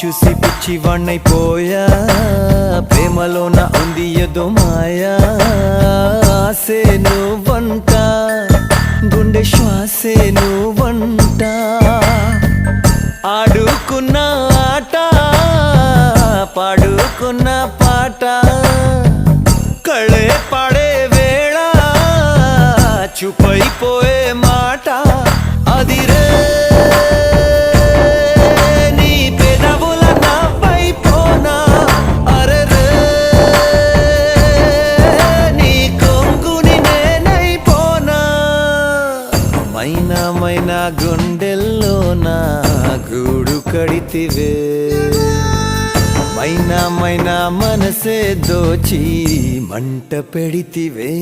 చూసి పిచ్చివాణ్ణైపోయా ప్రేమలోన ఉంది ఏదో మాయా ఆసే నువ్వంట గుండె శ్వాసే నువ్వంట ఆడుకున్న ఆట పాడుకున్న పాట కళే పాడే వేళ చూపైపోయే మాట అదిరే మైనా గుండెల్లో నా గూడు కడితివే మైనా మనసే దోచి మంట పెడితివే